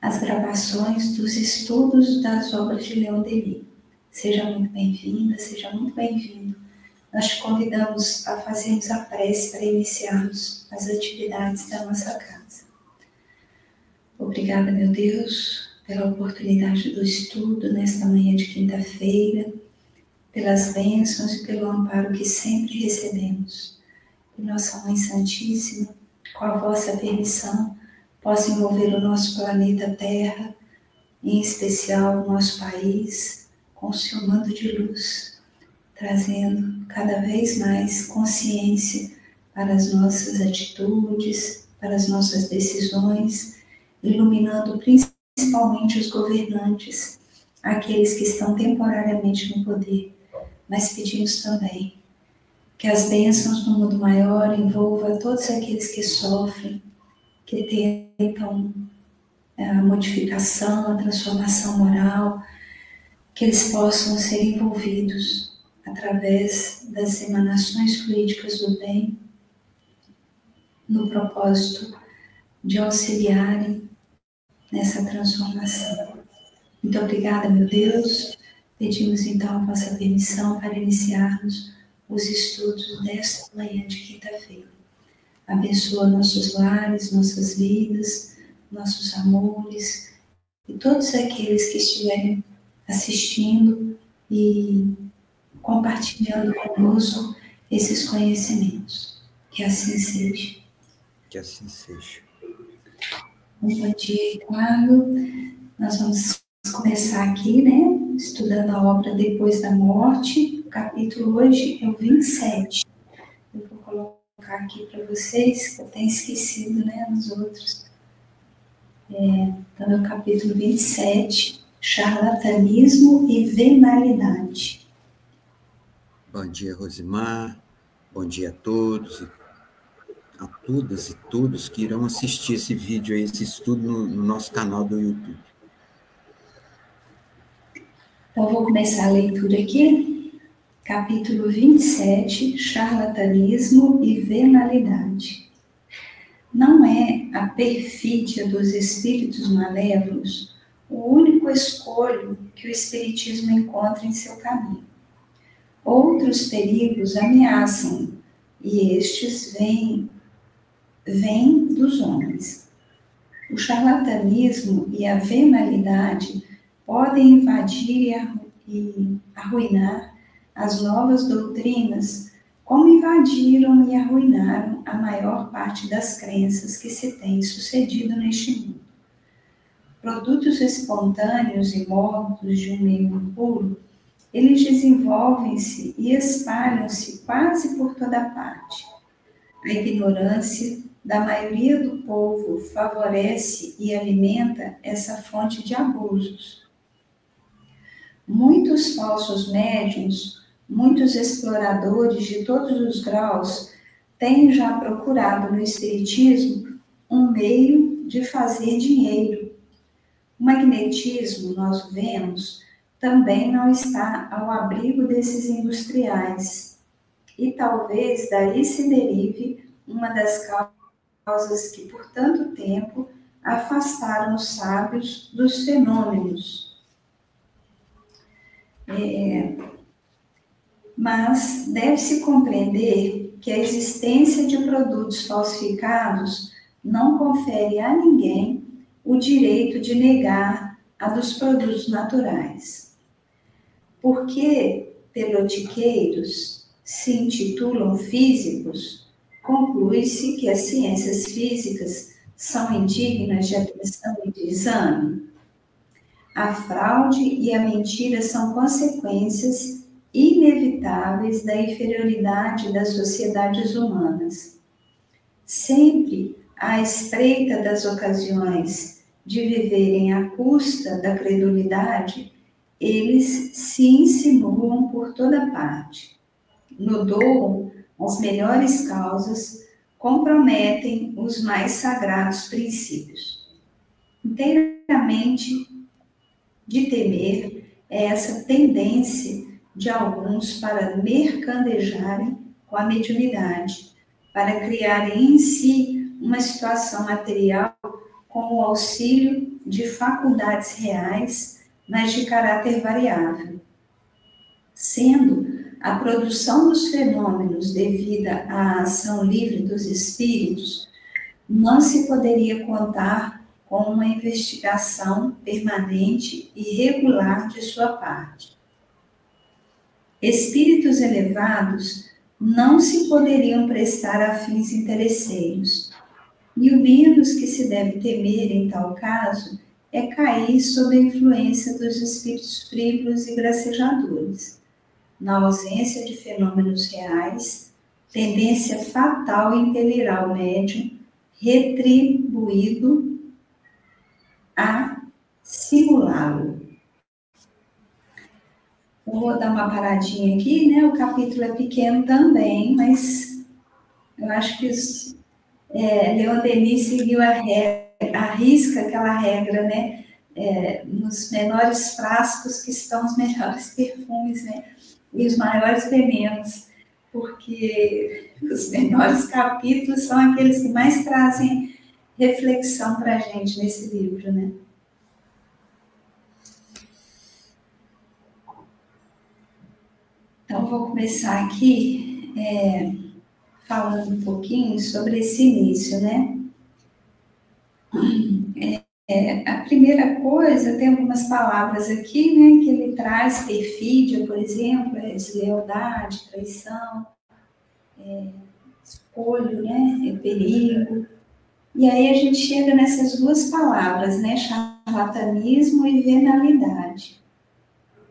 as gravações dos estudos das obras de Leon Denis. Seja muito bem-vinda, seja muito bem-vindo. Nós te convidamos a fazermos a prece para iniciarmos as atividades da nossa casa. Obrigada, meu Deus, pela oportunidade do estudo nesta manhã de quinta-feira, pelas bênçãos e pelo amparo que sempre recebemos. Que Nossa Mãe Santíssima, com a vossa permissão, possa envolver o nosso planeta Terra, em especial o nosso país, com o seu manto de luz, trazendo cada vez mais consciência para as nossas atitudes, para as nossas decisões, iluminando principalmente os governantes, aqueles que estão temporariamente no poder, mas pedimos também que as bênçãos do mundo maior envolvam todos aqueles que sofrem, que tentam a modificação, a transformação moral, que eles possam ser envolvidos através das emanações fluídicas do bem, no propósito de auxiliarem nessa transformação. Muito obrigada, meu Deus. Pedimos então a vossa permissão para iniciarmos os estudos desta manhã de quinta-feira. Abençoa nossos lares, nossas vidas, nossos amores e todos aqueles que estiverem assistindo e compartilhando conosco esses conhecimentos. Que assim seja. Que assim seja. Um bom dia, Eduardo. Nós vamos começar aqui, né? Estudando a obra Depois da Morte. O capítulo hoje é o 27. Eu vou colocar aqui para vocês, que eu tenho esquecido, né, nos outros. Então, é o capítulo 27, Charlatanismo e Venalidade. Bom dia, Rosimar. Bom dia a todos, a todas e todos que irão assistir esse vídeo, esse estudo no nosso canal do YouTube. Então, vou começar a leitura aqui. Capítulo 27, Charlatanismo e Venalidade. Não é a perfídia dos espíritos malévolos o único escolho que o espiritismo encontra em seu caminho. Outros perigos ameaçam, e estes vêm dos homens. O charlatanismo e a venalidade podem invadir e arruinar as novas doutrinas, como invadiram e arruinaram a maior parte das crenças que se tem sucedido neste mundo. Produtos espontâneos e mórbidos de um meio impuro, eles desenvolvem-se e espalham-se quase por toda parte. A ignorância da maioria do povo favorece e alimenta essa fonte de abusos. Muitos falsos médiuns, muitos exploradores de todos os graus têm já procurado no espiritismo um meio de fazer dinheiro. O magnetismo, nós vemos, também não está ao abrigo desses industriais. E talvez daí se derive uma das causas que por tanto tempo afastaram os sábios dos fenômenos. Mas deve-se compreender que a existência de produtos falsificados não confere a ninguém o direito de negar a dos produtos naturais. Porque pelotiqueiros se intitulam físicos, conclui-se que as ciências físicas são indignas de atenção e de exame. A fraude e a mentira são consequências inevitáveis da inferioridade das sociedades humanas. Sempre à espreita das ocasiões de viverem à custa da credulidade, eles se insinuam por toda parte. Nodoam as melhores causas, comprometem os mais sagrados princípios. Inteiramente de temer é essa tendência de alguns para mercadejarem com a mediunidade, para criarem em si uma situação material com o auxílio de faculdades reais, mas de caráter variável, sendo a produção dos fenômenos devida à ação livre dos espíritos, não se poderia contar com uma investigação permanente e regular de sua parte. Espíritos elevados não se poderiam prestar a fins interesseiros, e o menos que se deve temer em tal caso é cair sob a influência dos espíritos frívolos e gracejadores. Na ausência de fenômenos reais, tendência fatal impelirá o médium retribuído a simulá-lo. Eu vou dar uma paradinha aqui, né? O capítulo é pequeno também, mas eu acho que Leon Denis seguiu a risca aquela regra, né? Nos menores frascos que estão os melhores perfumes, né? E os maiores venenos, porque os menores capítulos são aqueles que mais trazem reflexão para a gente nesse livro, né? Então, vou começar aqui falando um pouquinho sobre esse início, né? A primeira coisa, tem algumas palavras aqui, né, que ele traz, perfídia, por exemplo, deslealdade, traição, escolho, né, perigo. E aí a gente chega nessas duas palavras, né, charlatanismo e venalidade.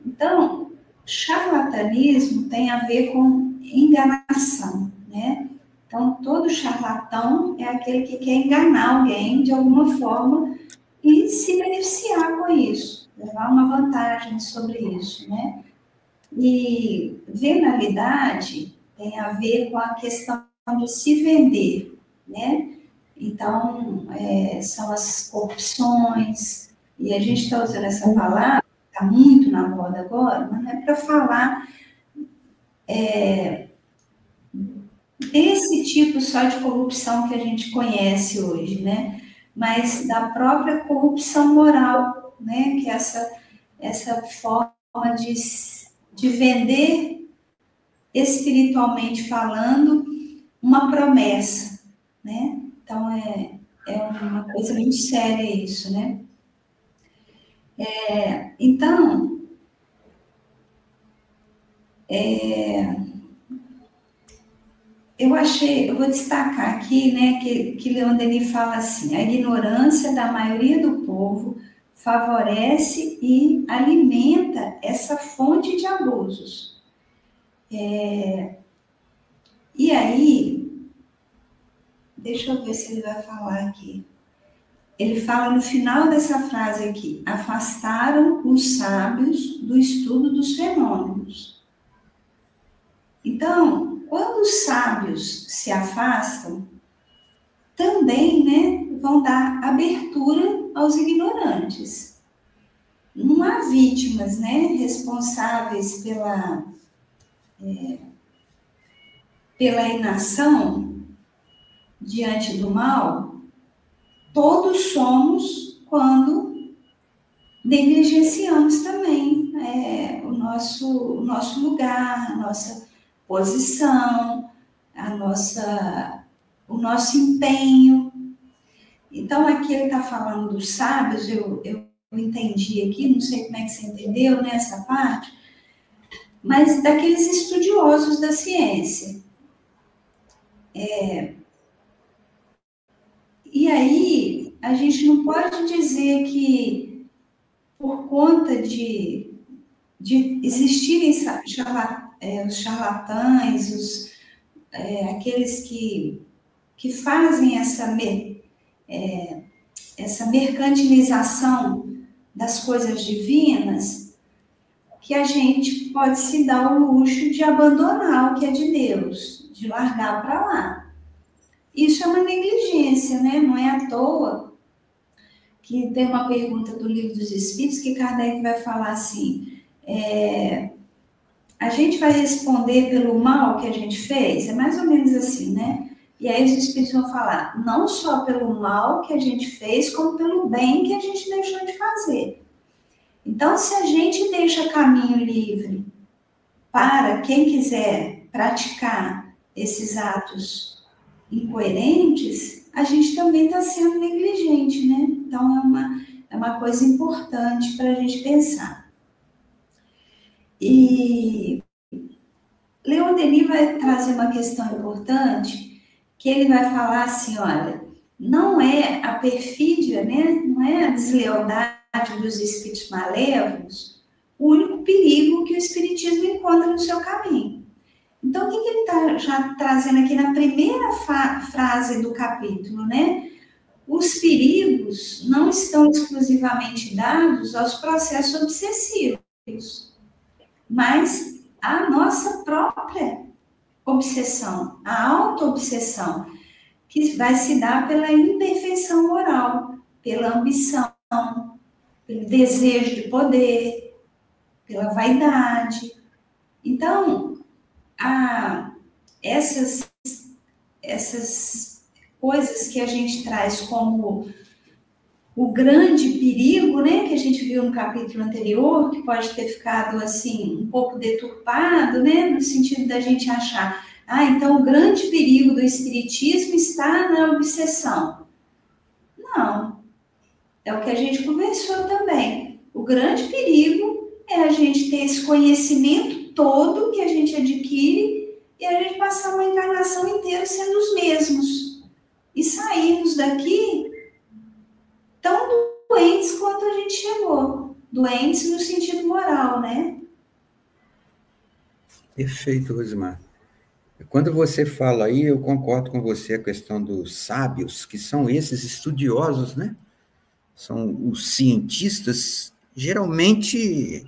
Então, charlatanismo tem a ver com enganação, né? Então, todo charlatão é aquele que quer enganar alguém de alguma forma e se beneficiar com isso, levar uma vantagem sobre isso, né? E venalidade tem a ver com a questão de se vender, né? Então, são as corrupções, e a gente está usando essa palavra, está muito na moda agora, mas não é para falar desse tipo só de corrupção que a gente conhece hoje, né? Mas da própria corrupção moral, né? Que é essa forma de vender, espiritualmente falando, uma promessa, né? Então, é uma coisa muito séria isso, né? Então, eu vou destacar aqui, né, que Leon Denis fala assim: a ignorância da maioria do povo favorece e alimenta essa fonte de abusos. E aí, deixa eu ver se ele vai falar aqui. Ele fala no final dessa frase aqui: afastaram os sábios do estudo dos fenômenos. Então, quando os sábios se afastam, também, né, vão dar abertura aos ignorantes. Não há vítimas, né, responsáveis pela inação diante do mal. Todos somos quando negligenciamos também o nosso lugar, a nossa posição, o nosso empenho. Então, aqui ele está falando dos sábios, eu entendi aqui, não sei como é que você entendeu, né, essa parte, mas daqueles estudiosos da ciência. E aí, a gente não pode dizer que, por conta de existirem os charlatães, aqueles que fazem essa mercantilização das coisas divinas, que a gente pode se dar o luxo de abandonar o que é de Deus, de largar para lá. Isso é uma negligência, né? Não é à toa que tem uma pergunta do Livro dos Espíritos que Kardec vai falar assim: a gente vai responder pelo mal que a gente fez? É mais ou menos assim, né? E aí os espíritos vão falar, não só pelo mal que a gente fez, como pelo bem que a gente deixou de fazer. Então, se a gente deixa caminho livre para quem quiser praticar esses atos incoerentes, a gente também está sendo negligente, né? Então, é uma coisa importante para a gente pensar. E Leon Denis vai trazer uma questão importante, que ele vai falar assim, olha, não é a perfídia, né? Não é a deslealdade dos espíritos malévolos o único perigo que o espiritismo encontra no seu caminho. Então, o que ele está já trazendo aqui na primeira frase do capítulo, né? Os perigos não estão exclusivamente dados aos processos obsessivos, mas à nossa própria obsessão, a auto-obsessão, que vai se dar pela imperfeição moral, pela ambição, pelo desejo de poder, pela vaidade. Então, essas coisas que a gente traz como o grande perigo, né, que a gente viu no capítulo anterior, que pode ter ficado assim um pouco deturpado, né, no sentido da gente achar, então o grande perigo do espiritismo está na obsessão. Não, é o que a gente conversou também. O grande perigo é a gente ter esse conhecimento todo que a gente adquire e a gente passar uma encarnação inteira sendo os mesmos e sairmos daqui tão doentes quanto a gente chegou. Doentes no sentido moral, né? Perfeito, Rosimar. Quando você fala aí, eu concordo com você a questão dos sábios, que são esses estudiosos, né? São os cientistas, geralmente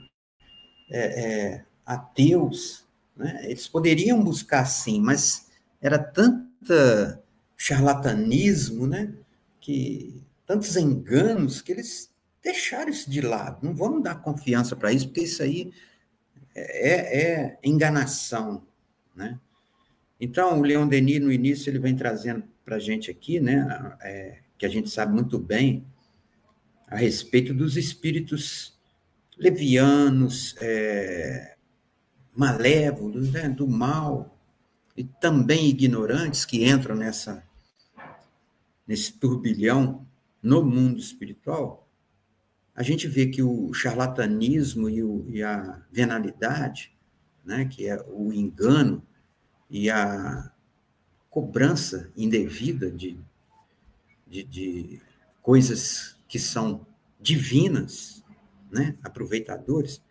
ateus, né? Eles poderiam buscar sim, mas era tanta charlatanismo, né? Que tantos enganos que eles deixaram isso de lado. Não vamos dar confiança para isso, porque isso aí é enganação, né? Então, o Leon Denis, no início, ele vem trazendo para a gente aqui, né, que a gente sabe muito bem a respeito dos espíritos levianos, malévolos, né, do mal, e também ignorantes que entram nesse turbilhão no mundo espiritual. A gente vê que o charlatanismo e a venalidade, né, que é o engano e a cobrança indevida de coisas que são divinas, né, aproveitadores,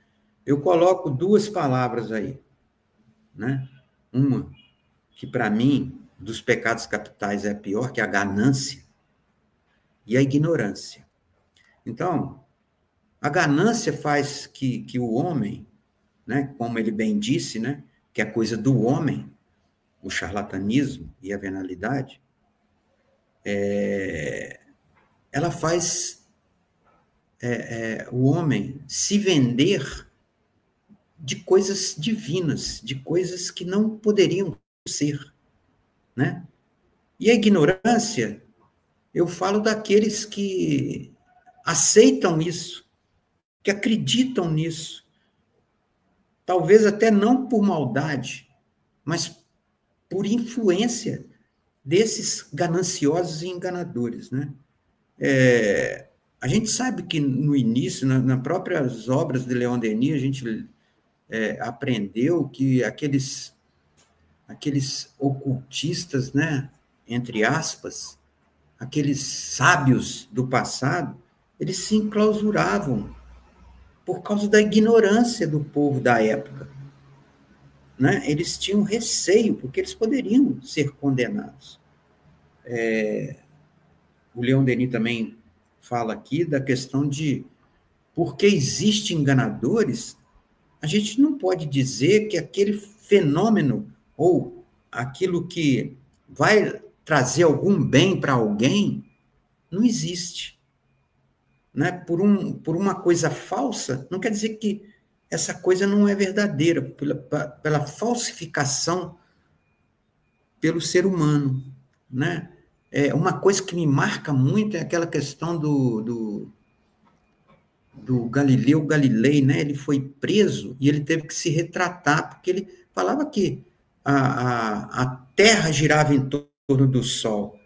eu coloco duas palavras aí, né? Uma que, para mim, dos pecados capitais é a pior, que é a ganância, e a ignorância. Então, a ganância faz que o homem, né, como ele bem disse, né, que é coisa do homem, o charlatanismo e a venalidade, ela faz o homem se vender de coisas divinas, de coisas que não poderiam ser, né? E a ignorância, eu falo daqueles que aceitam isso, que acreditam nisso, talvez até não por maldade, mas por influência desses gananciosos e enganadores, né? A gente sabe que no início, nas próprias obras de Leon Denis, a gente aprendeu que aqueles ocultistas, né, entre aspas, aqueles sábios do passado, eles se enclausuravam por causa da ignorância do povo da época, né? Eles tinham receio, porque eles poderiam ser condenados. O Leon Denis também fala aqui da questão de porque existem enganadores, a gente não pode dizer que aquele fenômeno ou aquilo que vai trazer algum bem para alguém não existe. Né? Por uma coisa falsa, não quer dizer que essa coisa não é verdadeira, pela falsificação pelo ser humano. né? Uma coisa que me marca muito é aquela questão do Galileu Galilei, né? Ele foi preso e ele teve que se retratar, porque ele falava que a Terra girava em torno do Sol.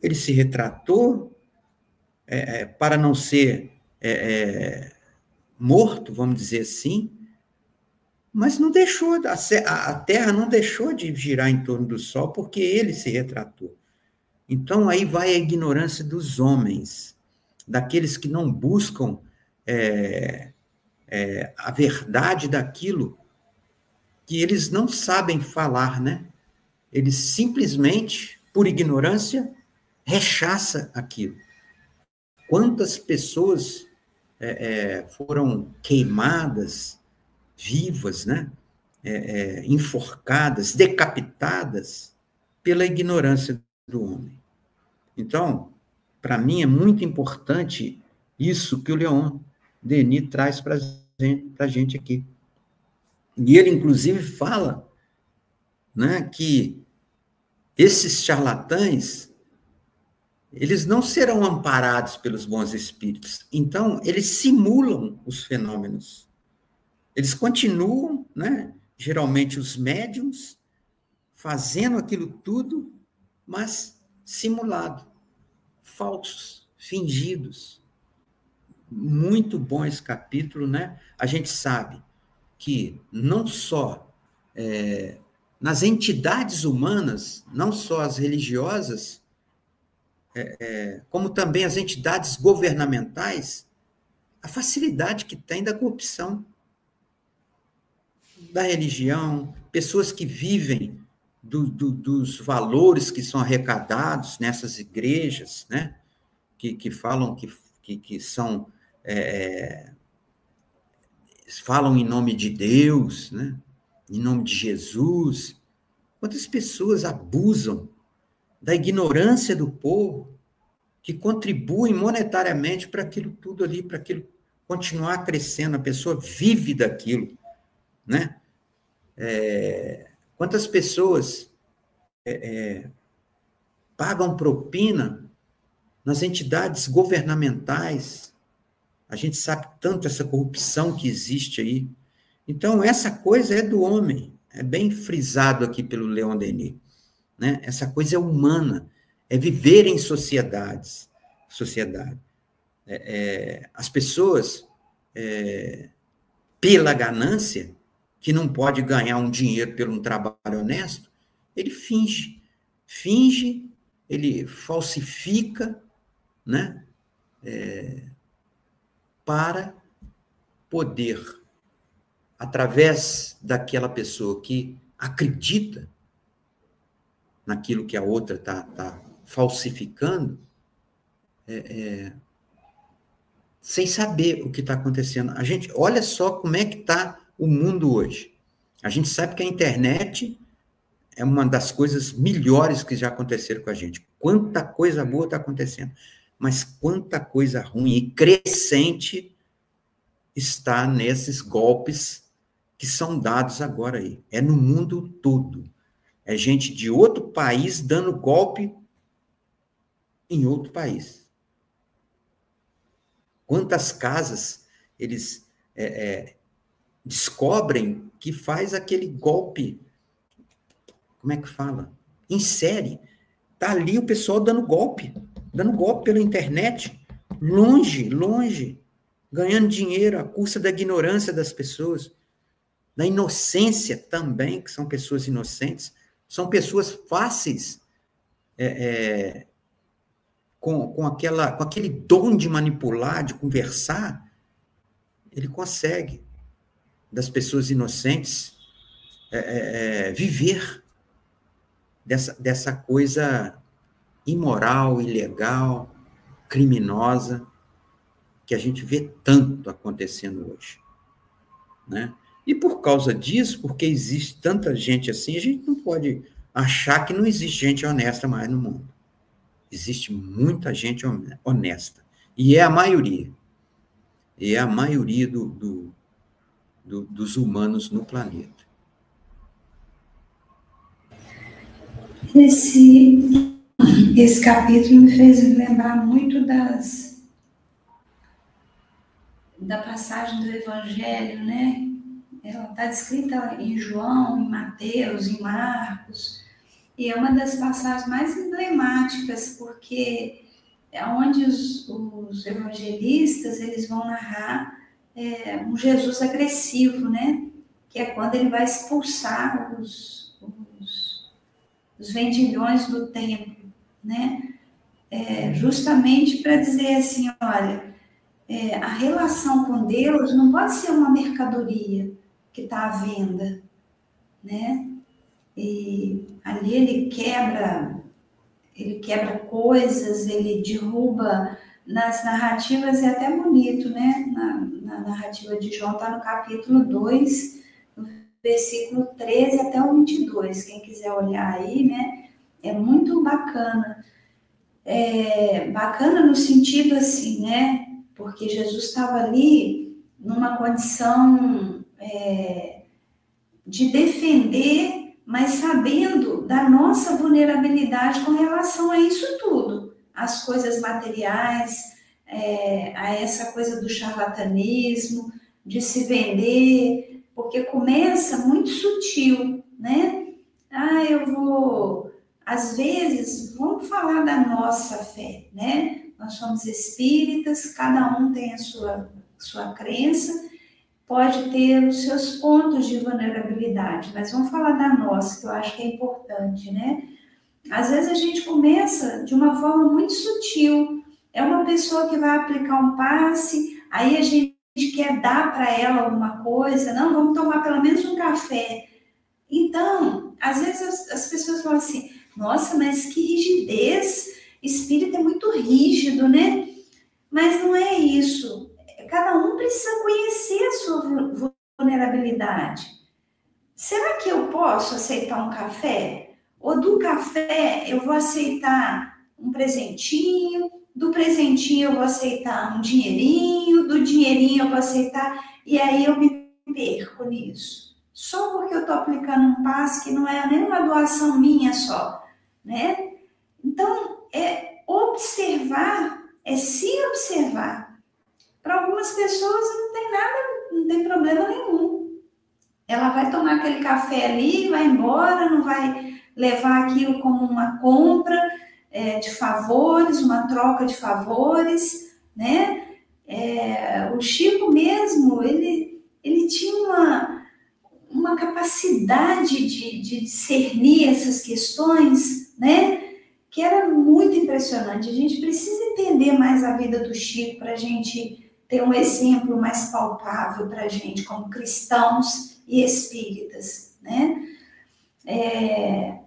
Ele se retratou para não ser morto, vamos dizer assim, mas não deixou, a Terra não deixou de girar em torno do Sol porque ele se retratou. Então, aí vai a ignorância dos homens, daqueles que não buscam a verdade daquilo que eles não sabem falar, né? Eles simplesmente, por ignorância, rechaçam aquilo. Quantas pessoas foram queimadas, vivas, né? Enforcadas, decapitadas pela ignorância do homem. Então, para mim é muito importante isso que o Leon Denis traz para a gente aqui. E ele, inclusive, fala, né, que esses charlatães, eles não serão amparados pelos bons espíritos. Então, eles simulam os fenômenos. Eles continuam, né, geralmente os médiums, fazendo aquilo tudo, mas simulado, falsos, fingidos. Muito bom esse capítulo, né? A gente sabe que não só nas entidades humanas, não só as religiosas, como também as entidades governamentais, a facilidade que tem da corrupção da religião, pessoas que vivem dos valores que são arrecadados nessas igrejas, né? Que falam que são falam em nome de Deus, né? Em nome de Jesus. Quantas pessoas abusam da ignorância do povo, que contribuem monetariamente para aquilo tudo ali, para aquilo continuar crescendo, a pessoa vive daquilo, né? Quantas pessoas pagam propina nas entidades governamentais? A gente sabe tanto essa corrupção que existe aí. Então, essa coisa é do homem, é bem frisado aqui pelo Leon Denis, né? Essa coisa é humana, é viver em sociedade. As pessoas, pela ganância, que não pode ganhar um dinheiro por um trabalho honesto, ele finge, ele falsifica, né? Para poder, através daquela pessoa que acredita naquilo que a outra está falsificando, sem saber o que está acontecendo. A gente, olha só como é que está o mundo hoje. A gente sabe que a internet é uma das coisas melhores que já aconteceram com a gente. Quanta coisa boa está acontecendo, mas quanta coisa ruim e crescente está nesses golpes que são dados agora aí. É no mundo todo. É gente de outro país dando golpe em outro país. Quantas casas eles descobrem que faz aquele golpe, como é que fala? Em série. Está ali o pessoal dando golpe pela internet, longe, ganhando dinheiro à custa da ignorância das pessoas, da inocência também, que são pessoas inocentes, são pessoas fáceis, com aquele dom de manipular, de conversar, ele consegue, das pessoas inocentes, viver dessa coisa imoral, ilegal, criminosa, que a gente vê tanto acontecendo hoje, né? E por causa disso, porque existe tanta gente assim, a gente não pode achar que não existe gente honesta mais no mundo. Existe muita gente honesta. E é a maioria. E é a maioria dos humanos no planeta. Esse capítulo me fez lembrar muito da passagem do Evangelho, né? Ela está descrita em João, em Mateus, em Marcos, e é uma das passagens mais emblemáticas, porque é onde os evangelistas eles vão narrar um Jesus agressivo, né? Que é quando ele vai expulsar os vendilhões do templo, né? Justamente para dizer assim, olha, a relação com Deus não pode ser uma mercadoria que está à venda, né? E ali ele quebra coisas, ele derruba nas narrativas, é até bonito, né? Na narrativa de João está no capítulo 2, no versículo 13 até o 22, quem quiser olhar aí, né? É muito bacana. Bacana no sentido assim, né? Porque Jesus estava ali numa condição de defender, mas sabendo da nossa vulnerabilidade com relação a isso tudo, as coisas materiais, a essa coisa do charlatanismo, de se vender, porque começa muito sutil, né? Às vezes, vamos falar da nossa fé, né? Nós somos espíritas, cada um tem a sua crença, pode ter os seus pontos de vulnerabilidade, mas vamos falar da nossa, que eu acho que é importante, né? Às vezes a gente começa de uma forma muito sutil, é uma pessoa que vai aplicar um passe, aí a gente quer dar para ela alguma coisa, não, vamos tomar pelo menos um café. Então, às vezes as pessoas falam assim, nossa, mas que rigidez, espírito é muito rígido, né? Mas não é isso. Cada um precisa conhecer a sua vulnerabilidade. Será que eu posso aceitar um café? Ou do café eu vou aceitar um presentinho, do presentinho eu vou aceitar um dinheirinho, do dinheirinho eu vou aceitar, e aí eu me perco nisso. Só porque eu estou aplicando um passe que não é nenhuma doação minha só, né? Então, observar, se observar. Para algumas pessoas não tem nada, não tem problema nenhum. Ela vai tomar aquele café ali, vai embora, não vai levar aquilo como uma compra de favores, uma troca de favores, né? O Chico mesmo, ele tinha uma capacidade de discernir essas questões, né? Que era muito impressionante. A gente precisa entender mais a vida do Chico para a gente ter um exemplo mais palpável para a gente, como cristãos e espíritas, né?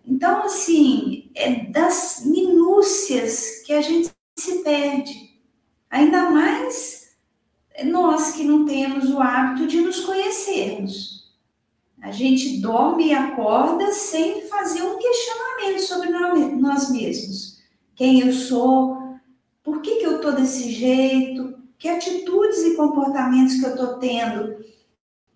Então, assim, é das minúcias que a gente se perde. Ainda mais nós que não temos o hábito de nos conhecermos. A gente dorme e acorda sem fazer um questionamento sobre nós mesmos. Quem eu sou? Por que eu estou desse jeito? Que atitudes e comportamentos que eu estou tendo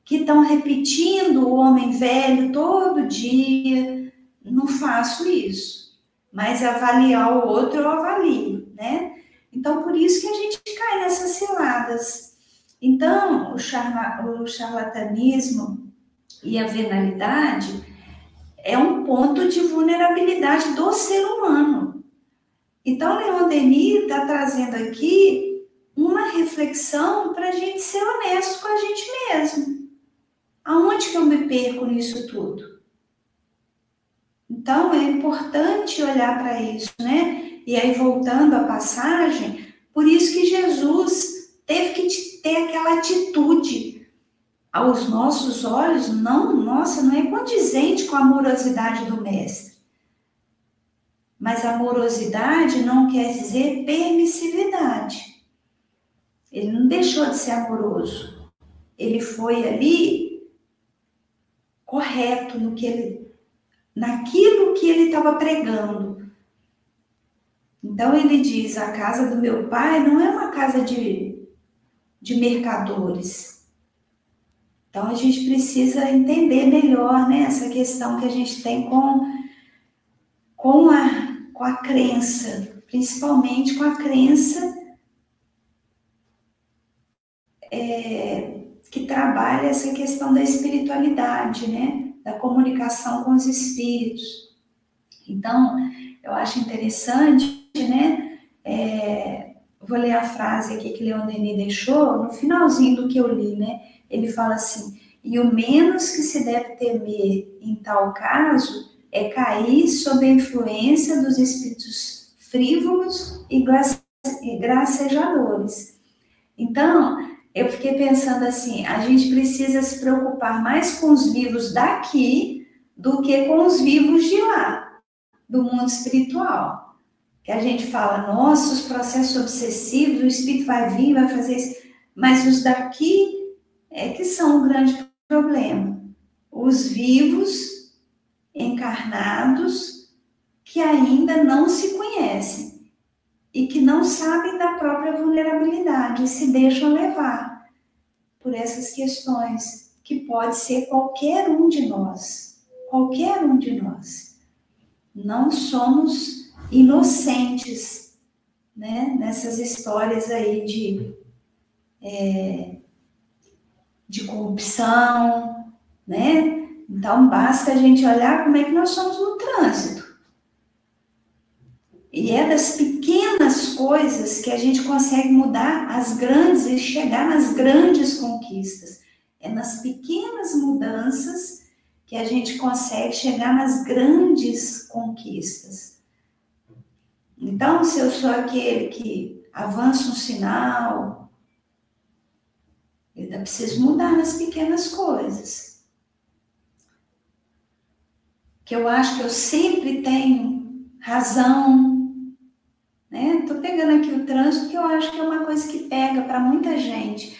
que estão repetindo o homem velho todo dia? Não faço isso. Mas avaliar o outro eu avalio, né? Então, por isso que a gente cai nessas ciladas. Então, o charlatanismo e a venalidade é um ponto de vulnerabilidade do ser humano. Então, Leon Denis está trazendo aqui uma reflexão para a gente ser honesto com a gente mesmo. Aonde que eu me perco nisso tudo? Então, é importante olhar para isso, né? E aí, voltando à passagem, por isso que Jesus teve que ter aquela atitude. Aos nossos olhos, não é condizente com a amorosidade do mestre. Mas amorosidade não quer dizer permissividade. Ele não deixou de ser amoroso. Ele foi ali correto naquilo que ele estava pregando. Então ele diz, a casa do meu pai não é uma casa de mercadores. Então, a gente precisa entender melhor, né, essa questão que a gente tem com com a crença, principalmente com a crença que trabalha essa questão da espiritualidade, né? Da comunicação com os espíritos. Então, eu acho interessante, né? Vou ler a frase aqui que Leon Denis deixou, no finalzinho do que eu li, né? Ele fala assim: e o menos que se deve temer em tal caso é cair sob a influência dos espíritos frívolos e gracejadores. Então, eu fiquei pensando assim, a gente precisa se preocupar mais com os vivos daqui do que com os vivos de lá, do mundo espiritual. Que a gente fala, nossa, os processos obsessivos, o espírito vai vir, vai fazer isso, mas os daqui é que são um grande problema. Os vivos, encarnados, que ainda não se conhecem e que não sabem da própria vulnerabilidade e se deixam levar por essas questões, que pode ser qualquer um de nós. Qualquer um de nós. Não somos inocentes, né? Nessas histórias aí de corrupção, né? Então, basta a gente olhar como é que nós somos no trânsito. E é das pequenas coisas que a gente consegue mudar as grandes e chegar nas grandes conquistas. É nas pequenas mudanças que a gente consegue chegar nas grandes conquistas. Então, se eu sou aquele que avança um sinal, eu ainda preciso mudar nas pequenas coisas. Que eu acho que eu sempre tenho razão, né? Estou pegando aqui o trânsito, que eu acho que é uma coisa que pega para muita gente.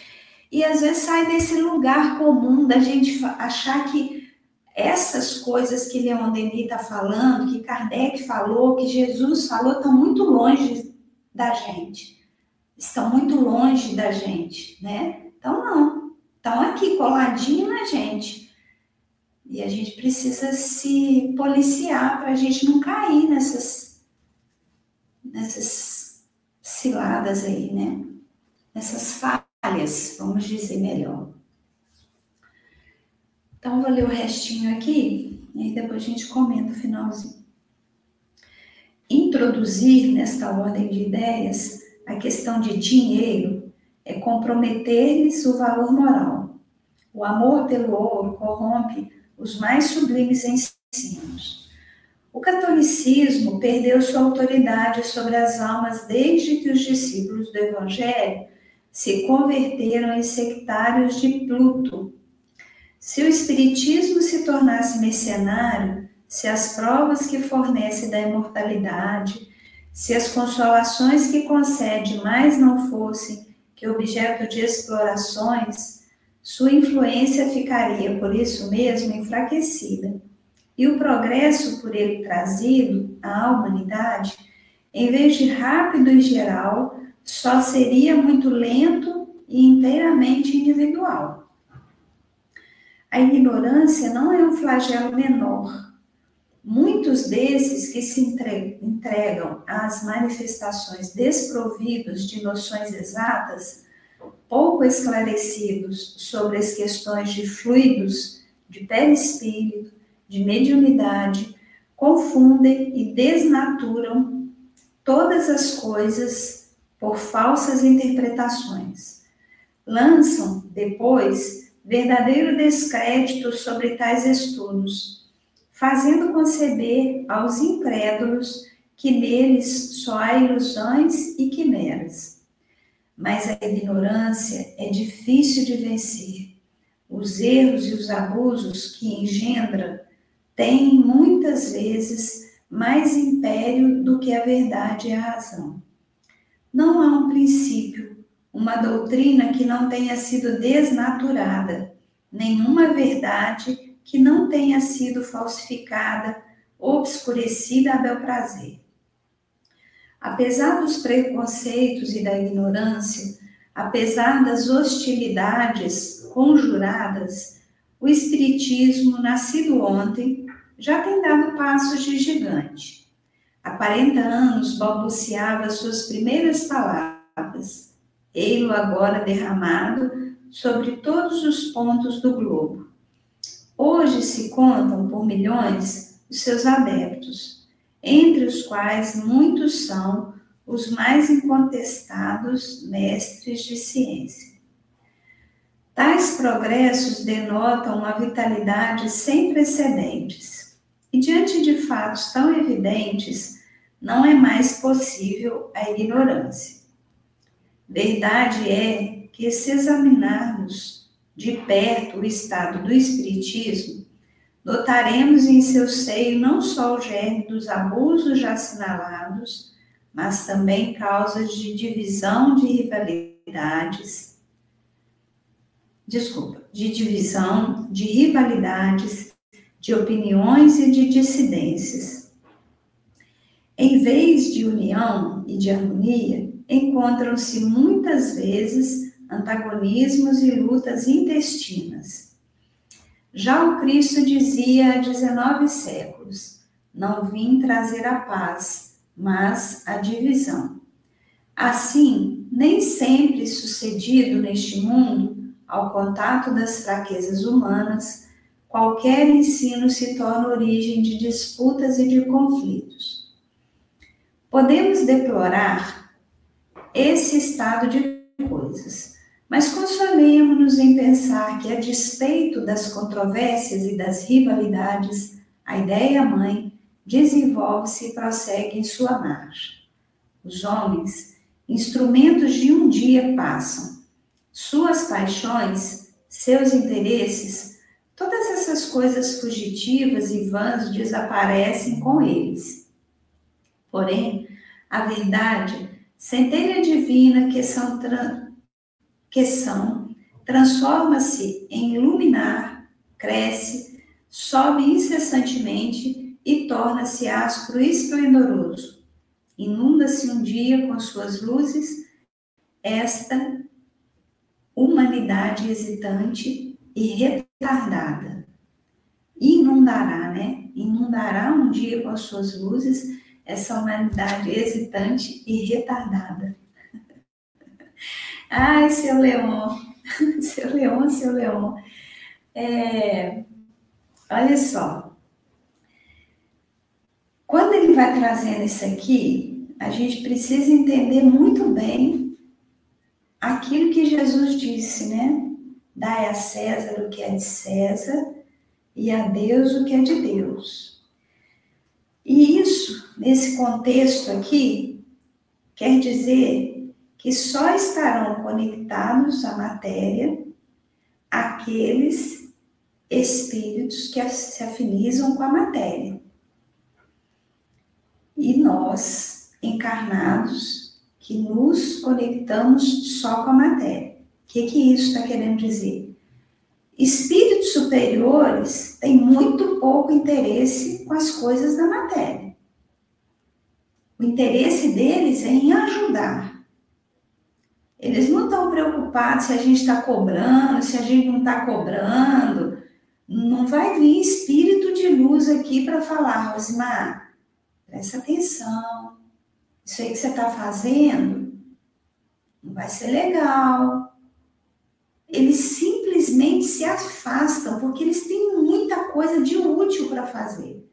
E às vezes sai desse lugar comum da gente achar que essas coisas que Leon Denis está falando, que Kardec falou, que Jesus falou, estão muito longe da gente. Estão muito longe da gente, né? Então, não. Estão aqui, coladinho na gente. E a gente precisa se policiar para a gente não cair nessas ciladas aí, né? Nessas falhas, vamos dizer melhor. Então, vou ler o restinho aqui, e aí depois a gente comenta o finalzinho. Introduzir nesta ordem de ideias a questão de dinheiro é comprometer-lhes o valor moral. O amor pelo ouro corrompe os mais sublimes ensinos. O catolicismo perdeu sua autoridade sobre as almas desde que os discípulos do Evangelho se converteram em sectários de Pluto. Se o espiritismo se tornasse mercenário, se as provas que fornece da imortalidade, se as consolações que concede mais não fossem que objeto de explorações, sua influência ficaria, por isso mesmo, enfraquecida. E o progresso por ele trazido à humanidade, em vez de rápido e geral, só seria muito lento e inteiramente individual. A ignorância não é um flagelo menor. Muitos desses que se entregam às manifestações desprovidos de noções exatas, pouco esclarecidos sobre as questões de fluidos, de perispírito, de mediunidade, confundem e desnaturam todas as coisas por falsas interpretações. Lançam, depois, verdadeiro descrédito sobre tais estudos, fazendo conceber aos incrédulos que neles só há ilusões e quimeras. Mas a ignorância é difícil de vencer. Os erros e os abusos que engendra têm muitas vezes mais império do que a verdade e a razão. Não há um princípio, uma doutrina que não tenha sido desnaturada, nenhuma verdade que não tenha sido falsificada, obscurecida a bel prazer. Apesar dos preconceitos e da ignorância, apesar das hostilidades conjuradas, o espiritismo, nascido ontem, já tem dado passos de gigante. há 40 anos balbuciava suas primeiras palavras. Ei-lo agora derramado sobre todos os pontos do globo. Hoje se contam por milhões os seus adeptos, entre os quais muitos são os mais incontestados mestres de ciência. Tais progressos denotam uma vitalidade sem precedentes, e diante de fatos tão evidentes, não é mais possível a ignorância. Verdade é que, se examinarmos de perto o estado do espiritismo, notaremos em seu seio não só o germe dos abusos já assinalados, mas também causas de divisão de rivalidades, de opiniões e de dissidências. Em vez de união e de harmonia, encontram-se muitas vezes antagonismos e lutas intestinas. Já o Cristo dizia há 19 séculos: não vim trazer a paz, mas a divisão. Assim, nem sempre sucedido neste mundo, ao contato das fraquezas humanas, qualquer ensino se torna origem de disputas e de conflitos. Podemos deplorar esse estado de coisas, mas consolemo-nos em pensar que, a despeito das controvérsias e das rivalidades, a ideia-mãe desenvolve-se e prossegue em sua marcha. Os homens, instrumentos de um dia, passam. Suas paixões, seus interesses, todas essas coisas fugitivas e vãs desaparecem com eles. Porém, a verdade, centelha divina que são, transforma-se em luminar, cresce, sobe incessantemente e torna-se áspero e esplendoroso. Inunda-se um dia com suas luzes esta humanidade hesitante e retardada. Inundará, né? Inundará um dia com as suas luzes essa humanidade hesitante e retardada. Ai, seu Leon, seu Leon. Olha só. Quando ele vai trazendo isso aqui, a gente precisa entender muito bem aquilo que Jesus disse, né? Dai a César o que é de César e a Deus o que é de Deus. E isso, nesse contexto aqui, quer dizer que só estarão conectados à matéria aqueles espíritos que se afinizam com a matéria. E nós, encarnados, que nos conectamos só com a matéria. O que isso está querendo dizer? Espíritos superiores têm muito pouco interesse com as coisas da matéria. O interesse deles é em ajudar. Eles não estão preocupados se a gente está cobrando, se a gente não está cobrando. Não vai vir espírito de luz aqui para falar: Rosimar, presta atenção, isso aí que você está fazendo não vai ser legal. Eles simplesmente se afastam, porque eles têm muita coisa de útil para fazer.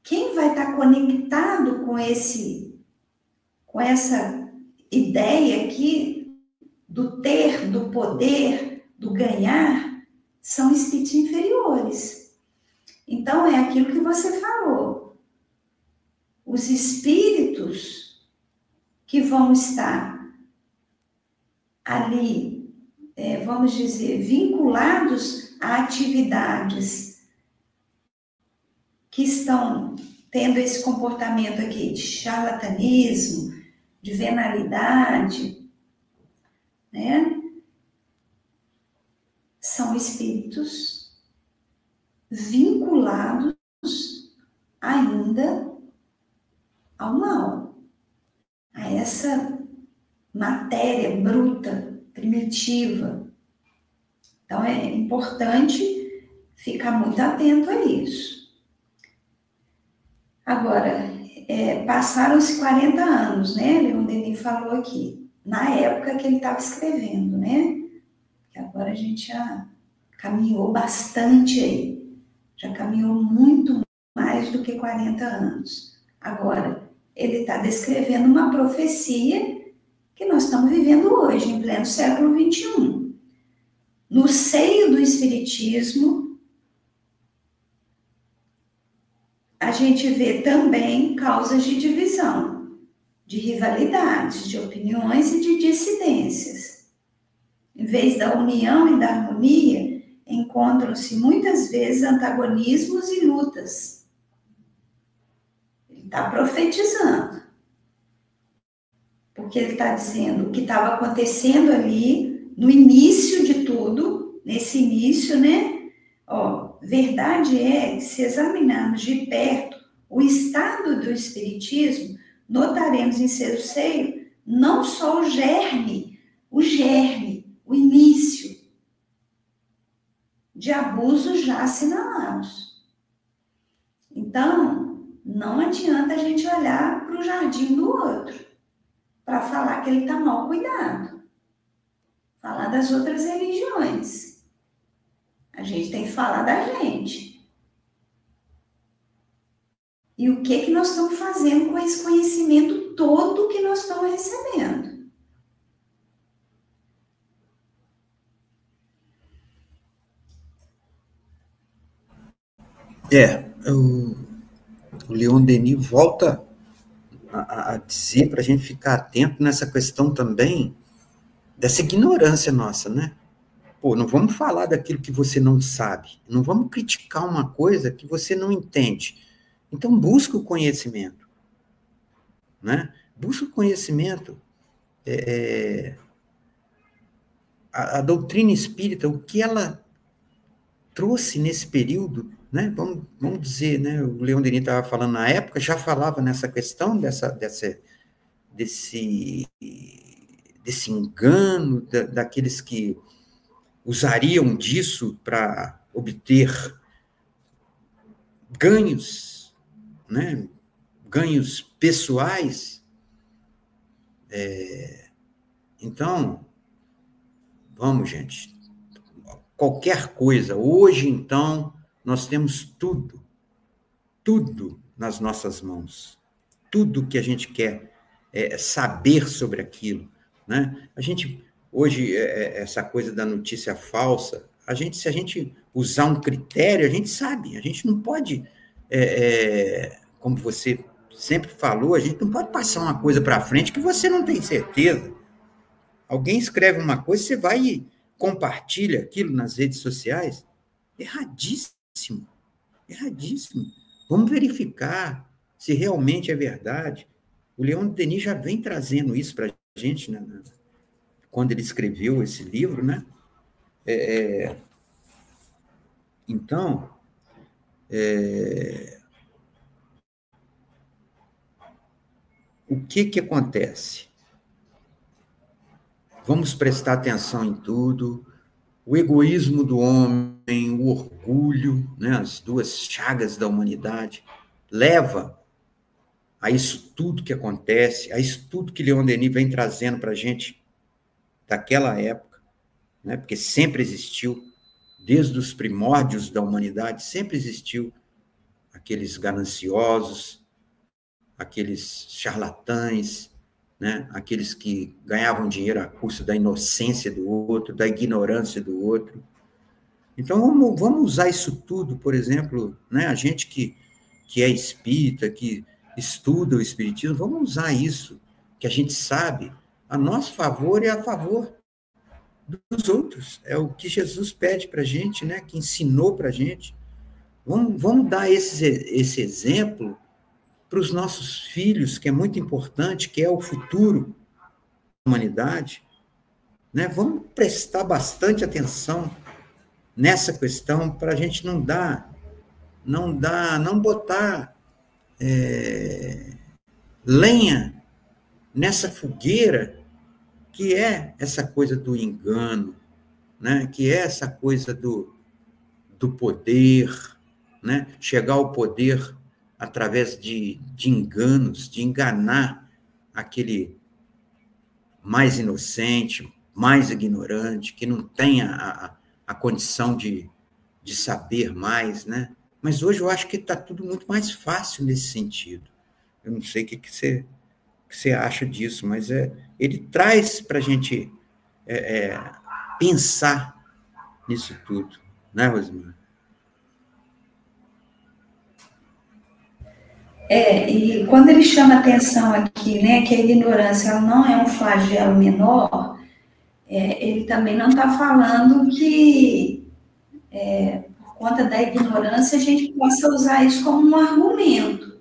Quem vai estar conectado com essa ideia aqui do ter, do poder, do ganhar, são espíritos inferiores. Então, é aquilo que você falou. Os espíritos que vão estar ali, vamos dizer, vinculados a atividades que estão tendo esse comportamento aqui de charlatanismo, de venalidade, né? São espíritos vinculados ainda ao mal, a essa matéria bruta, primitiva. Então, é importante ficar muito atento a isso. Agora, passaram-se 40 anos, né? Leon Denis falou aqui, na época que ele estava escrevendo, né? Que agora a gente já caminhou bastante aí, já caminhou muito mais do que 40 anos. Agora, ele está descrevendo uma profecia que nós estamos vivendo hoje, em pleno século XXI. No seio do Espiritismo, a gente vê também causas de divisão, de rivalidades, de opiniões e de dissidências. Em vez da união e da harmonia, encontram-se muitas vezes antagonismos e lutas. Ele está profetizando, porque ele está dizendo o que estava acontecendo ali no início de tudo, nesse início, né? Verdade é que se examinarmos de perto o estado do Espiritismo, notaremos em seu seio não só o germe, o início de abusos já assinalados. Então, não adianta a gente olhar para o jardim do outro para falar que ele está mal cuidado. Falar das outras religiões. A gente tem que falar da gente. E o que nós estamos fazendo com esse conhecimento todo que nós estamos recebendo? O Leon Denis volta a dizer para a gente ficar atento nessa questão também dessa ignorância nossa, né? Pô, não vamos falar daquilo que você não sabe, não vamos criticar uma coisa que você não entende. Então, busca o conhecimento, né? Busca o conhecimento. A doutrina espírita, o que ela trouxe nesse período, né? Vamos dizer, né? O Leon Denis estava falando na época, já falava nessa questão desse engano daqueles que usariam disso para obter ganhos, né? Ganhos pessoais. Então, vamos, gente, qualquer coisa. Hoje, então, nós temos tudo nas nossas mãos. Tudo que a gente quer saber sobre aquilo, né? A gente, hoje, essa coisa da notícia falsa, se a gente usar um critério, a gente sabe, a gente não pode, como você sempre falou, a gente não pode passar uma coisa para frente que você não tem certeza. Alguém escreve uma coisa, você vai e compartilha aquilo nas redes sociais. Erradíssimo. Vamos verificar se realmente é verdade. O Leon Denis já vem trazendo isso para a gente, né? Quando ele escreveu esse livro, né? Então, o que acontece? Vamos prestar atenção em tudo. O egoísmo do homem, o orgulho, né? As duas chagas da humanidade, leva a isso tudo que acontece, a isso tudo que Leon Denis vem trazendo para a gente daquela época, né? Porque sempre existiu, desde os primórdios da humanidade, sempre existiu aqueles gananciosos, aqueles charlatães, né? Aqueles que ganhavam dinheiro à custa da inocência do outro, da ignorância do outro. Então, vamos usar isso tudo, por exemplo, né? A gente que é espírita, que estuda o espiritismo, vamos usar isso, que a gente sabe, a nosso favor e a favor dos outros. É o que Jesus pede para a gente, né? Que ensinou para a gente. Vamos dar esse exemplo para os nossos filhos, que é muito importante, que é o futuro da humanidade, né? Vamos prestar bastante atenção nessa questão para a gente não botar lenha nessa fogueira que é essa coisa do engano, né? Que é essa coisa do poder, né? Chegar ao poder através de enganos, de enganar aquele mais inocente, mais ignorante, que não tem a condição de saber mais, né? Mas hoje eu acho que está tudo muito mais fácil nesse sentido. Eu não sei o que você acha disso, mas ele traz para a gente pensar nisso tudo, né, Rosimar? E quando ele chama atenção aqui, né, que a ignorância ela não é um flagelo menor, ele também não está falando que, por conta da ignorância, a gente possa usar isso como um argumento,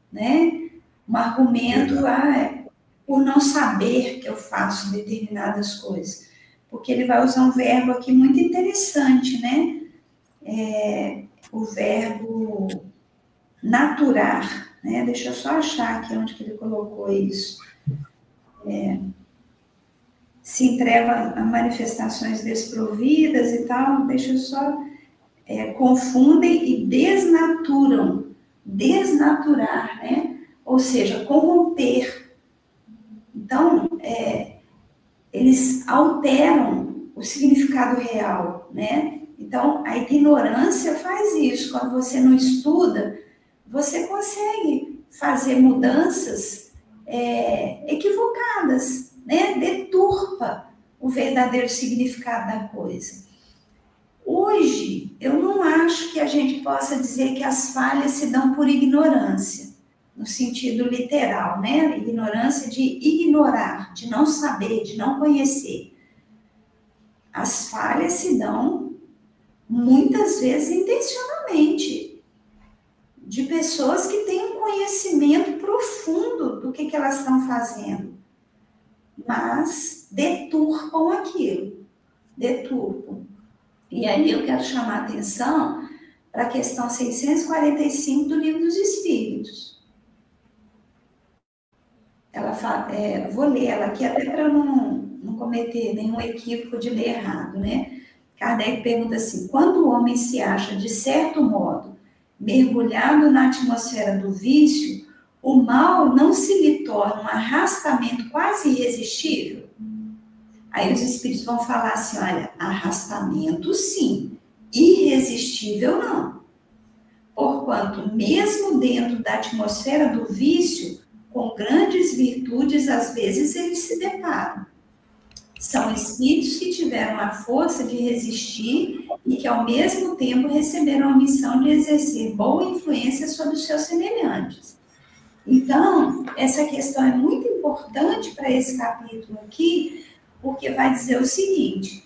né? Um argumento, por não saber que eu faço determinadas coisas. Porque ele vai usar um verbo aqui muito interessante, né? O verbo naturar, né? Deixa eu só achar aqui onde que ele colocou isso. Se entrega a manifestações desprovidas e tal, deixa eu só... confundem e desnaturam. Desnaturar, né? Ou seja, corromper. Então, eles alteram o significado real, né? Então, a ignorância faz isso. Quando você não estuda, você consegue fazer mudanças equivocadas, né? Deturpa o verdadeiro significado da coisa. Hoje, eu não acho que a gente possa dizer que as falhas se dão por ignorância, no sentido literal, né? Ignorância de ignorar, de não saber, de não conhecer. As falhas se dão, muitas vezes, intencionalmente, de pessoas que têm um conhecimento profundo do que elas estão fazendo, mas deturpam aquilo, deturpam. E aí eu quero chamar a atenção para a questão 645 do Livro dos Espíritos. Ela fala, vou ler ela aqui até para não cometer nenhum equívoco de ler errado, né? Kardec pergunta assim: quando o homem se acha, de certo modo, mergulhado na atmosfera do vício, o mal não se lhe torna um arrastamento quase irresistível? Aí os espíritos vão falar assim, olha, arrastamento sim, irresistível não. Porquanto, mesmo dentro da atmosfera do vício, com grandes virtudes, às vezes eles se deparam. São espíritos que tiveram a força de resistir e que, ao mesmo tempo, receberam a missão de exercer boa influência sobre os seus semelhantes. Então, essa questão é muito importante para esse capítulo aqui, porque vai dizer o seguinte: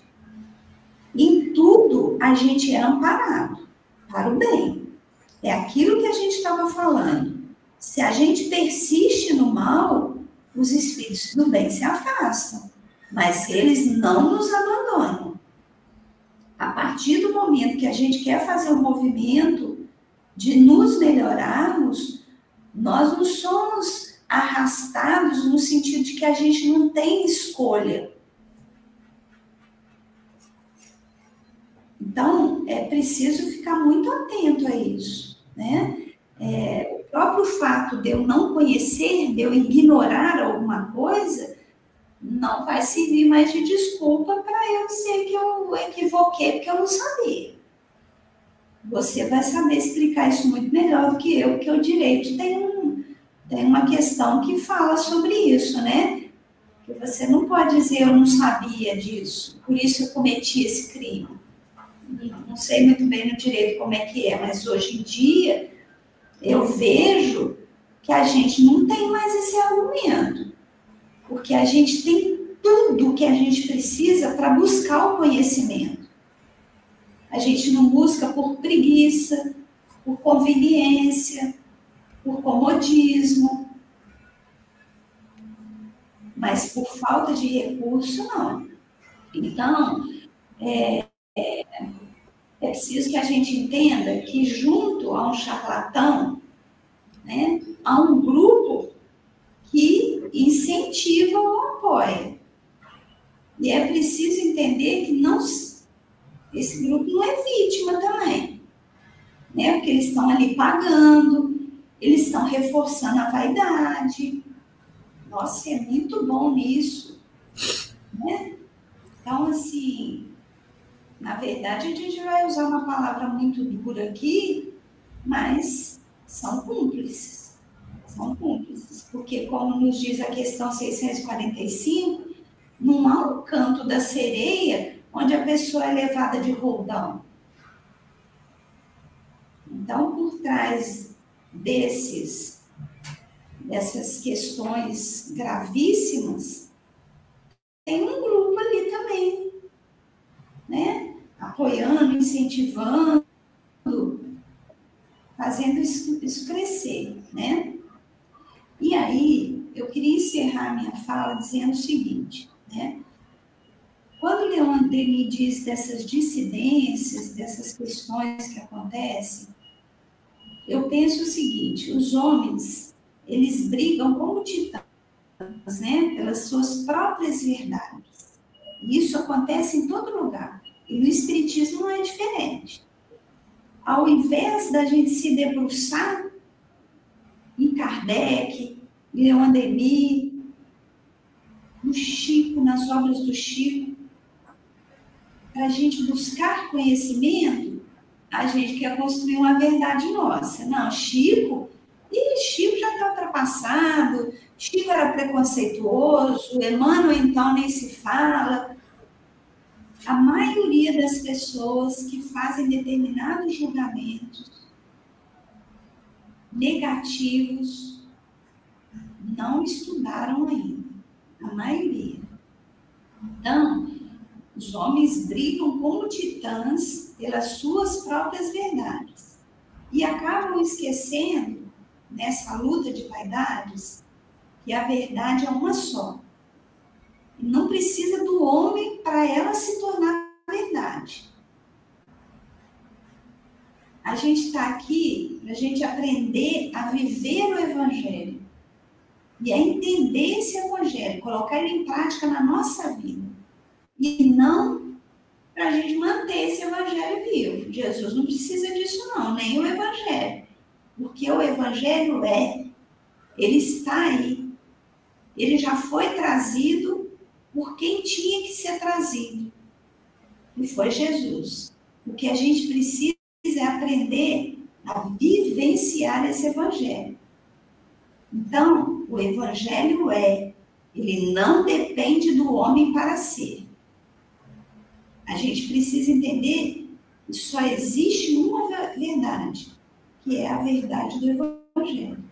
em tudo a gente é amparado para o bem. É aquilo que a gente estava falando. Se a gente persiste no mal, os espíritos do bem se afastam. Mas eles não nos abandonam. A partir do momento que a gente quer fazer um movimento de nos melhorarmos, nós não somos arrastados no sentido de que a gente não tem escolha. Então, é preciso ficar muito atento a isso, né? O próprio fato de eu não conhecer, de eu ignorar alguma coisa, não vai servir mais de desculpa para eu dizer que eu equivoquei porque eu não sabia. Você vai saber explicar isso muito melhor do que eu, porque o direito tem uma questão que fala sobre isso, né? Que você não pode dizer eu não sabia disso, por isso eu cometi esse crime. Não sei muito bem no direito como é que é, mas hoje em dia eu vejo que a gente não tem mais esse argumento, porque a gente tem tudo que a gente precisa para buscar o conhecimento. A gente não busca por preguiça, por conveniência, por comodismo, mas por falta de recurso, não. Então, é preciso que a gente entenda que junto a um charlatão, né, há um grupo que incentiva ou apoia. E é preciso entender que esse grupo não é vítima também, né? Porque eles estão ali pagando, eles estão reforçando a vaidade. Nossa, é muito bom nisso, né? Então, assim, na verdade, a gente vai usar uma palavra muito dura aqui, mas são cúmplices. São cúmplices. Porque, como nos diz a questão 645, não há um canto da sereia onde a pessoa é levada de roldão. Então, por trás dessas questões gravíssimas, tem um grupo ali também, né? Apoiando, incentivando, fazendo isso crescer, né? E aí, eu queria encerrar minha fala dizendo o seguinte, né? Quando Leon Denis diz dessas dissidências, dessas questões que acontecem, eu penso o seguinte: os homens, eles brigam como titãs, né, pelas suas próprias verdades. E isso acontece em todo lugar. E no Espiritismo não é diferente. Ao invés da gente se debruçar em Kardec, em Leon Denis, no Chico, nas obras do Chico, para a gente buscar conhecimento, a gente quer construir uma verdade nossa. Não, Chico já está ultrapassado, Chico era preconceituoso, Emmanuel então nem se fala. A maioria das pessoas que fazem determinados julgamentos negativos não estudaram ainda, a maioria. Então, os homens brigam como titãs pelas suas próprias verdades e acabam esquecendo, nessa luta de vaidades, que a verdade é uma só. E não precisa do homem para ela se tornar verdade. A gente está aqui para a gente aprender a viver o Evangelho e a entender esse Evangelho, colocar ele em prática na nossa vida. E não para a gente manter esse Evangelho vivo. Jesus não precisa disso não, nem o Evangelho. Porque o Evangelho ele está aí. Ele já foi trazido por quem tinha que ser trazido. E foi Jesus. O que a gente precisa é aprender a vivenciar esse Evangelho. Então, o Evangelho ele não depende do homem para ser. A gente precisa entender que só existe uma verdade, que é a verdade do Evangelho.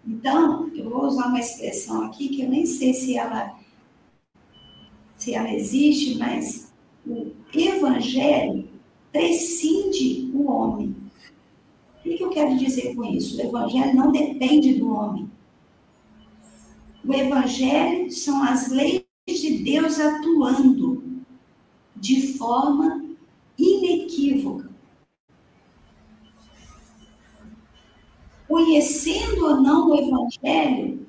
Então, eu vou usar uma expressão aqui que eu nem sei se ela existe, mas o Evangelho prescinde o homem. O que eu quero dizer com isso? O Evangelho não depende do homem. O Evangelho são as leis de Deus atuando de forma inequívoca. Conhecendo ou não o Evangelho,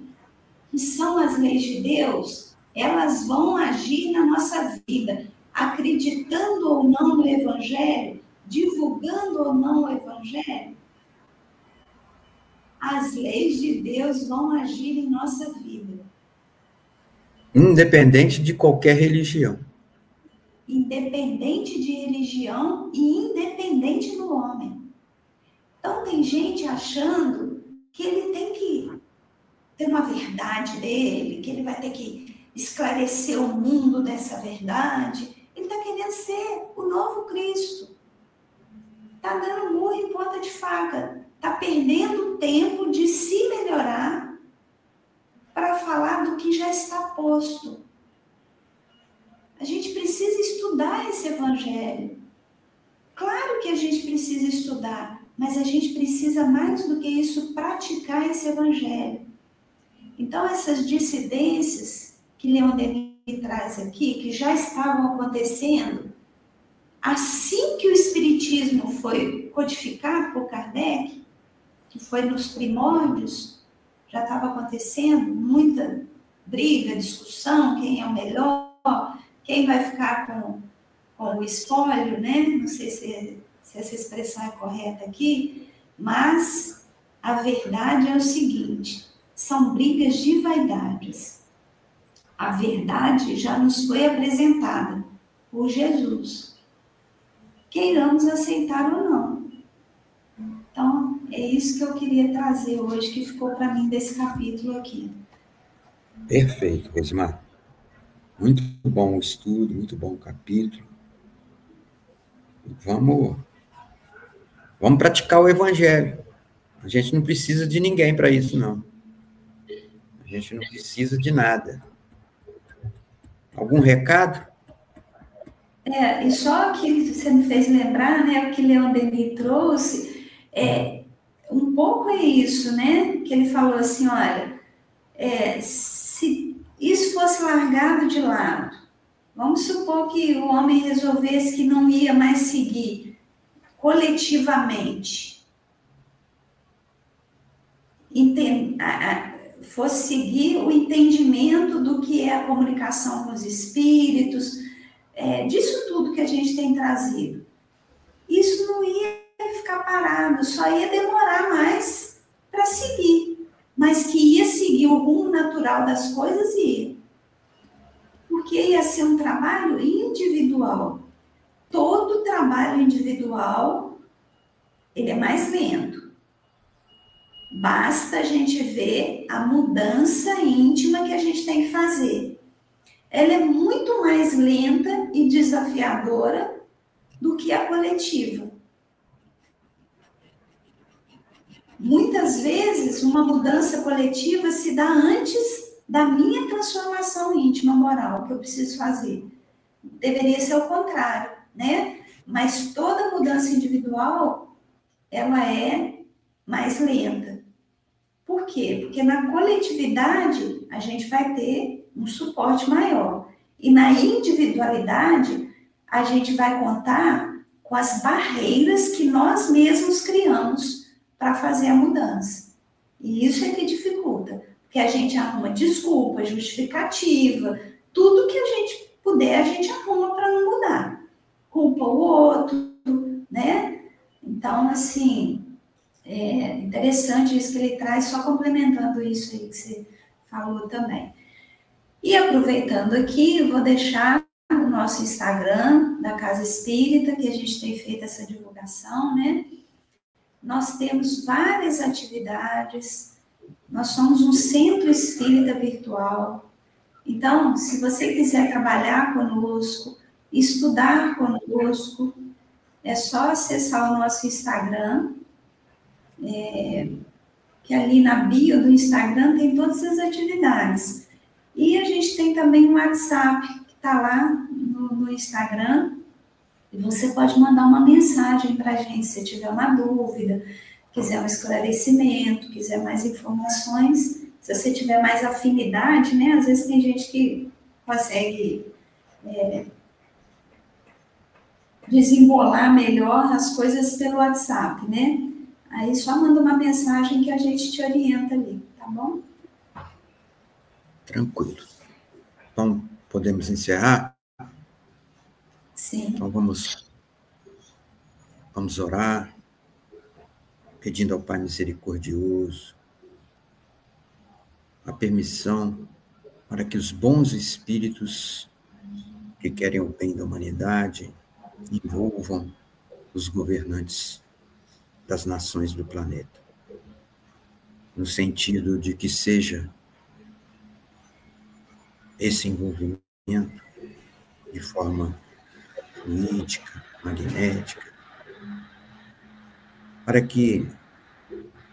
que são as leis de Deus, elas vão agir na nossa vida, acreditando ou não no Evangelho, divulgando ou não o Evangelho, as leis de Deus vão agir em nossa vida. Independente de qualquer religião. Independente de religião e independente do homem. Então, tem gente achando que ele tem que ter uma verdade dele, que ele vai ter que esclarecer o mundo dessa verdade. Ele está querendo ser o novo Cristo. Está dando murro em ponta de faca. Está perdendo tempo de se melhorar para falar do que já está posto. A gente precisa estudar esse Evangelho. Claro que a gente precisa estudar, mas a gente precisa, mais do que isso, praticar esse Evangelho. Então, essas dissidências que Leon Denis traz aqui, que já estavam acontecendo, assim que o Espiritismo foi codificado por Kardec, que foi nos primórdios, já estava acontecendo muita briga, discussão, quem é o melhor, quem vai ficar com o espólio, né? Não sei se essa expressão é correta aqui, mas a verdade é o seguinte: são brigas de vaidades. A verdade já nos foi apresentada por Jesus, queiramos aceitar ou não. Então, é isso que eu queria trazer hoje, que ficou para mim desse capítulo aqui. Perfeito, Rosimar. Muito bom o estudo, muito bom o capítulo. Vamos praticar o Evangelho. A gente não precisa de ninguém para isso, não. A gente não precisa de nada. Algum recado? E só que você me fez lembrar, né, o que Leon Denis trouxe, um pouco é isso, né, que ele falou assim, olha, se isso fosse largado de lado, vamos supor que o homem resolvesse que não ia mais seguir coletivamente, fosse seguir o entendimento do que é a comunicação com os espíritos, disso tudo que a gente tem trazido. Isso não ia ficar parado, só ia demorar mais para seguir, mas que ia seguir o rumo natural das coisas, ia. Porque ia ser um trabalho individual. Todo trabalho individual, ele é mais lento. Basta a gente ver a mudança íntima que a gente tem que fazer. Ela é muito mais lenta e desafiadora do que a coletiva. Muitas vezes, uma mudança coletiva se dá antes da minha transformação íntima moral que eu preciso fazer. Deveria ser o contrário, né? Mas toda mudança individual, ela é mais lenta. Por quê? Porque na coletividade, a gente vai ter um suporte maior. E na individualidade, a gente vai contar com as barreiras que nós mesmos criamos para fazer a mudança. E isso é que dificulta, porque a gente arruma desculpa, justificativa, tudo que a gente puder, a gente arruma para não mudar. Culpa o outro, né? Então, assim, é interessante isso que ele traz, só complementando isso aí que você falou também. E aproveitando aqui, eu vou deixar o nosso Instagram da Casa Espírita, que a gente tem feito essa divulgação, né? Nós temos várias atividades, nós somos um centro espírita virtual. Então, se você quiser trabalhar conosco, estudar conosco, é só acessar o nosso Instagram, que ali na bio do Instagram tem todas as atividades. E a gente tem também um WhatsApp, que está lá no Instagram, e você pode mandar uma mensagem para a gente, se tiver uma dúvida, quiser um esclarecimento, quiser mais informações, se você tiver mais afinidade, né? Às vezes tem gente que consegue desembolar melhor as coisas pelo WhatsApp, né? Aí só manda uma mensagem que a gente te orienta ali, tá bom? Tranquilo. Então, podemos encerrar? Sim. Então, vamos orar, pedindo ao Pai misericordioso a permissão para que os bons espíritos que querem o bem da humanidade envolvam os governantes das nações do planeta, no sentido de que seja esse envolvimento de forma fluídica, magnética, para que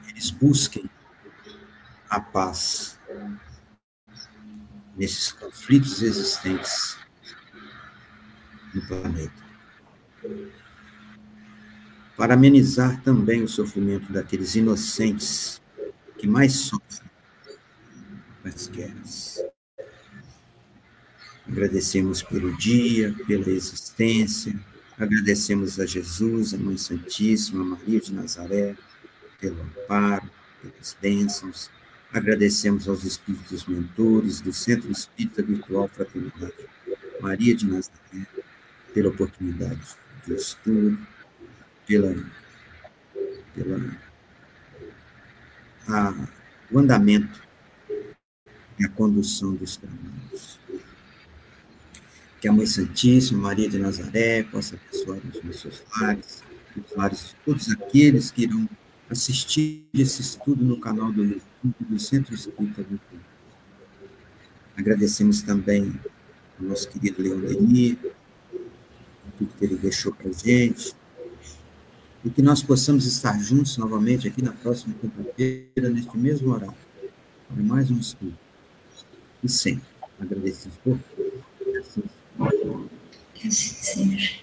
eles busquem a paz nesses conflitos existentes no planeta, para amenizar também o sofrimento daqueles inocentes que mais sofrem com as guerras. Agradecemos pelo dia, pela existência, agradecemos a Jesus, a Mãe Santíssima, a Maria de Nazaré, pelo amparo, pelas bênçãos. Agradecemos aos espíritos mentores do Centro Espírita Virtual Fraternidade Maria de Nazaré, pela oportunidade de estudo, pela o andamento e a condução dos trabalhos. Que a Mãe Santíssima, Maria de Nazaré, possa abençoar os nossos lares, os lares de todos aqueles que irão assistir esse estudo no canal do YouTube do Centro Espírita do Povo. Agradecemos também ao nosso querido Leon Denis, tudo que ele deixou para a gente, e que nós possamos estar juntos novamente aqui na próxima quinta-feira, neste mesmo horário, para mais um estudo. E sempre agradecidos por tudo. Que assim seja.